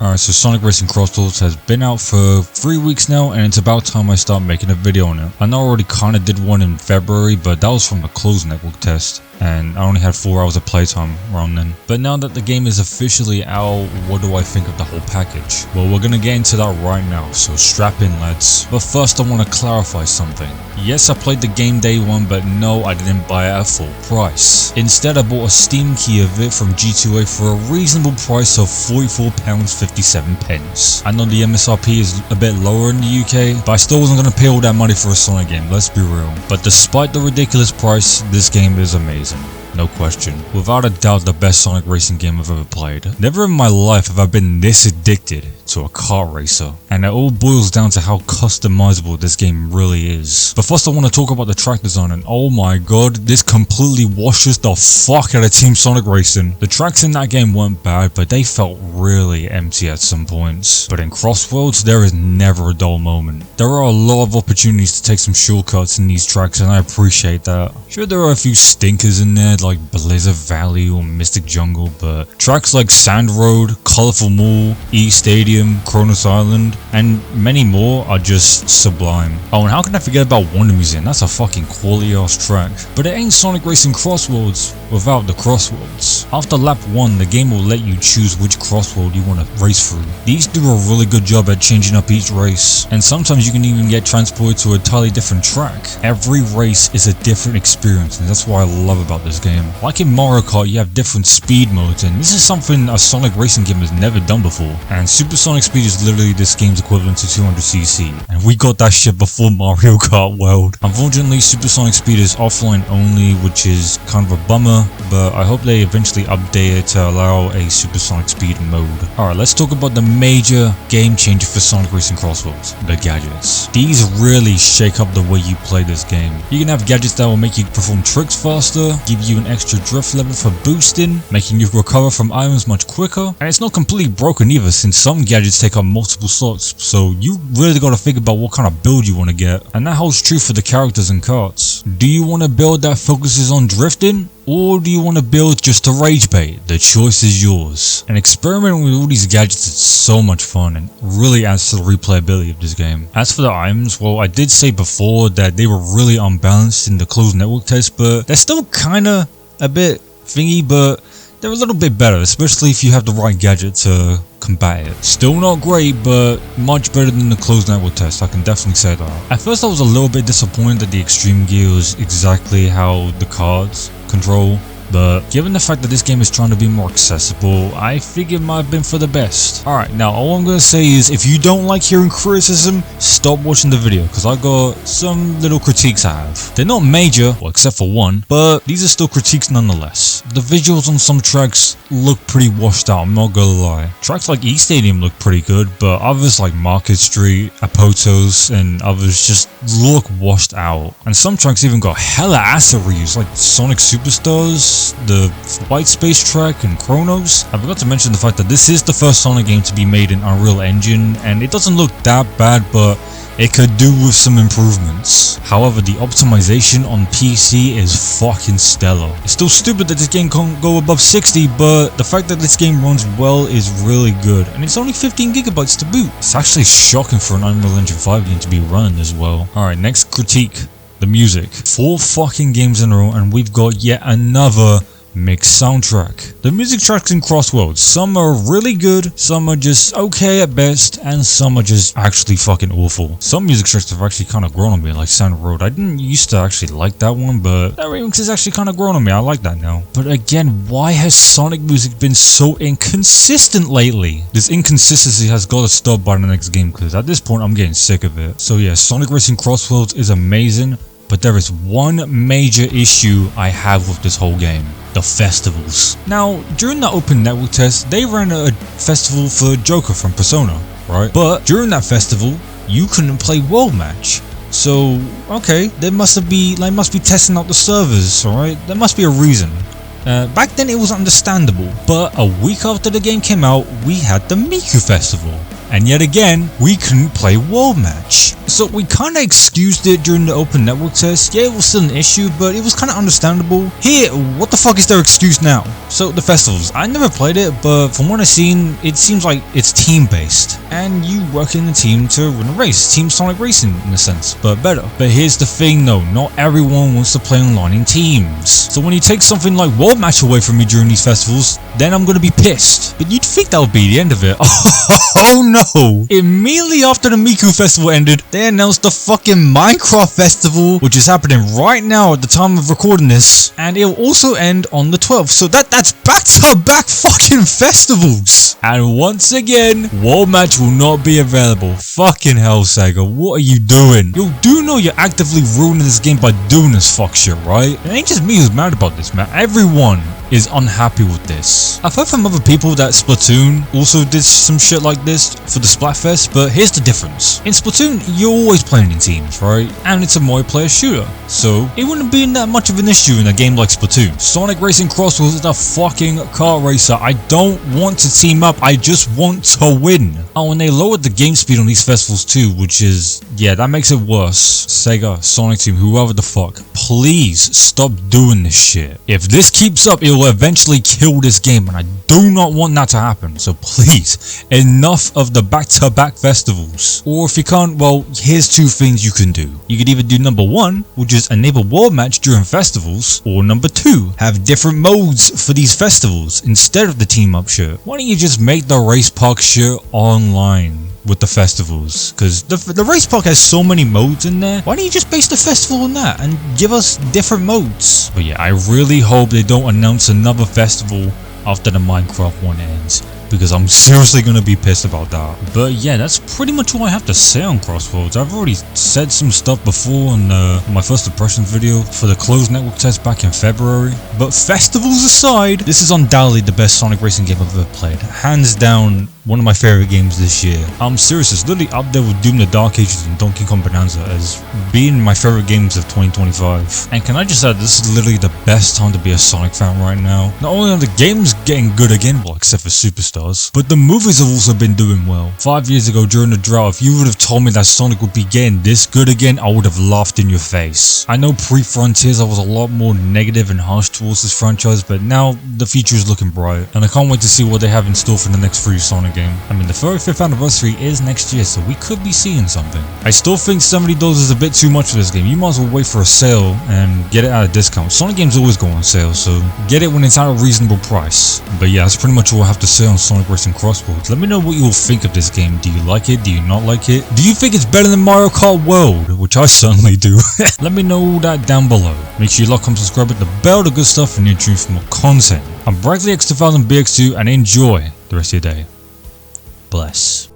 Alright, so Sonic Racing CrossWorlds has been out for 3 weeks now, and it's about time I start making a video on it. I know I already kinda did one in February, but that was from the closed network test, and I only had 4 hours of playtime around then. But now that the game is officially out, what do I think of the whole package? Well, we're gonna get into that right now, so strap in lads. But first I want to clarify something. Yes, I played the game day one, but no, I didn't buy it at full price. Instead, I bought a Steam key of it from G2A for a reasonable price of £44.57. I know the MSRP is a bit lower in the UK, but I still wasn't going to pay all that money for a Sonic game, let's be real. But despite the ridiculous price, this game is amazing. No question. Without a doubt the best Sonic racing game I've ever played. Never in my life have I been this addicted to a kart racer. And it all boils down to how customizable this game really is. But first I want to talk about the track design, and oh my god, this completely washes the fuck out of Team Sonic Racing. The tracks in that game weren't bad, but they felt really empty at some points. But in CrossWorlds, there is never a dull moment. There are a lot of opportunities to take some shortcuts in these tracks, and I appreciate that. Sure, there are a few stinkers in there, like Blizzard Valley or Mystic Jungle, but tracks like Sand Road, Colorful Mall, E Stadium, Cronus Island, and many more are just sublime. Oh, and how can I forget about Wonder Museum? That's a fucking quality ass track. But it ain't Sonic Racing CrossWorlds without the crossworlds. After lap 1, the game will let you choose which crossworld you want to race through. These do a really good job at changing up each race, and sometimes you can even get transported to a entirely different track. Every race is a different experience, and that's what I love about this game. Like in Mario Kart, you have different speed modes, and this is something a Sonic racing game has never done before. And Supersonic Speed is literally this game's equivalent to 200cc, and we got that shit before Mario Kart World. Unfortunately, Supersonic Speed is offline only, which is kind of a bummer, but I hope they eventually update it to allow a Supersonic Speed mode. Alright, let's talk about the major game changer for Sonic Racing CrossWorlds, the gadgets. These really shake up the way you play this game. You can have gadgets that will make you perform tricks faster, give you an extra drift level for boosting, making you recover from items much quicker, and it's not completely broken either, since some gadgets take up multiple slots, so you really gotta think about what kind of build you want to get, and that holds true for the characters and karts. Do you want a build that focuses on drifting? Or do you want to build just a rage bait? The choice is yours. And experimenting with all these gadgets is so much fun and really adds to the replayability of this game. As for the items, well, I did say before that they were really unbalanced in the closed network test, but they're still kinda a bit thingy, but they're a little bit better, especially if you have the right gadget to combat it. Still not great, but much better than the closed network test, I can definitely say that. At first I was a little bit disappointed that the extreme gear was exactly how the cards control, but given the fact that this game is trying to be more accessible, I think it might have been for the best. Alright, now all I'm gonna say is, if you don't like hearing criticism, stop watching the video, because I got some little critiques I have. They're not major, well except for one, but these are still critiques nonetheless. The visuals on some tracks look pretty washed out, I'm not gonna lie. Tracks like E Stadium look pretty good, but others like Market Street, Apotos, and others just look washed out. And some tracks even got hella asset reuse, like Sonic Superstars, the White Space track, and Chronos. I forgot to mention the fact that this is the first Sonic game to be made in Unreal Engine, and it doesn't look that bad, but it could do with some improvements. However, the optimization on PC is fucking stellar. It's still stupid that this game can't go above 60, but the fact that this game runs well is really good, and it's only 15 gigabytes to boot. It's actually shocking for an Unreal Engine 5 game to be running as well. Alright, next critique. The music. 4 fucking games in a row and we've got yet another mixed soundtrack. The music tracks in CrossWorlds, some are really good, some are just okay at best, and some are just actually fucking awful. Some music tracks have actually kind of grown on me, like Sand Road. I didn't used to actually like that one, but that remix has actually kind of grown on me. I like that now. But again, why has Sonic music been so inconsistent lately? This inconsistency has got to stop by the next game, because at this point I'm getting sick of it. So yeah, Sonic Racing CrossWorlds is amazing, but there is one major issue I have with this whole game. The festivals. Now, during the open network test, they ran a festival for Joker from Persona, right? But during that festival, you couldn't play World Match. So, okay, they must be testing out the servers, alright? There must be a reason. Back then it was understandable, but a week after the game came out, we had the Miku Festival. and yet again, we couldn't play World Match. So we kinda excused it during the open network test. Yeah, it was still an issue, but it was kinda understandable. Here, what the fuck is their excuse now? So the festivals, I never played it, but from what I've seen, it seems like it's team based. And you work in a team to win a race. Team Sonic Racing in a sense, but better. But here's the thing though, not everyone wants to play online in teams. So when you take something like World Match away from me during these festivals, then I'm gonna be pissed. But you'd think that would be the end of it. Oh no! Immediately after the Miku festival ended, they announced the fucking Minecraft festival, which is happening right now at the time of recording this, and it'll also end on the 12th. So that's back-to-back fucking festivals. And once again, World Match will not be available. Fucking hell, Sega, what are you doing? You do know you're actively ruining this game by doing this fuck shit, right? It ain't just me who's mad about this, man. Everyone is unhappy with this. I've heard from other people that Splatoon also did some shit like this for the Splatfest, but here's the difference. In Splatoon, you're always playing in teams, right? And it's a multiplayer shooter, so it wouldn't be that much of an issue in a game like Splatoon. Sonic Racing CrossWorlds is a fucking car racer. I don't want to team up, I just want to win. Oh, and they lowered the game speed on these festivals too, which is, yeah, that makes it worse. Sega, Sonic Team, whoever the fuck, please stop doing this shit. If this keeps up, it will eventually kill this game, and I do not want that to happen. So please, enough of the back-to-back festivals. Or if you can't, well, here's two things you can do. You could either do number one, which is enable World Match during festivals, or number two, have different modes for these festivals instead of the team up shit. Why don't you just make the race park shit online with the festivals? Because the race park has so many modes in there. Why don't you just base the festival on that and give us different modes? But yeah, I really hope they don't announce another festival after the Minecraft one ends, because I'm seriously gonna be pissed about that. But yeah, that's pretty much all I have to say on CrossWorlds. I've already said some stuff before on my first impressions video for the closed network test back in February. But festivals aside, this is undoubtedly the best Sonic Racing game I've ever played. Hands down, one of my favorite games this year. I'm serious, it's literally up there with Doom the Dark Ages and Donkey Kong Bonanza as being my favorite games of 2025. And can I just add, this is literally the best time to be a Sonic fan right now. Not only are the games getting good again, well, except for Superstars, but the movies have also been doing well. 5 years ago during the drought, if you would have told me that Sonic would be getting this good again, I would have laughed in your face. I know pre-Frontiers I was a lot more negative and harsh towards this franchise, but now the future is looking bright, and I can't wait to see what they have in store for the next free Sonic game. I mean, the 35th anniversary is next year, so we could be seeing something. I still think $70 is a bit too much for this game. You might as well wait for a sale and get it at a discount. Sonic games always go on sale, so get it when it's at a reasonable price. But yeah, that's pretty much all I have to say on Sonic Racing CrossWorlds. Let me know what you all think of this game. Do you like it? Do you not like it? Do you think it's better than Mario Kart World? Which I certainly do. Let me know all that down below. Make sure you like, comment, subscribe, hit the bell, the good stuff, and you're tuned for more content. I'm BragsleyX2000BX2, and enjoy the rest of your day. Bless.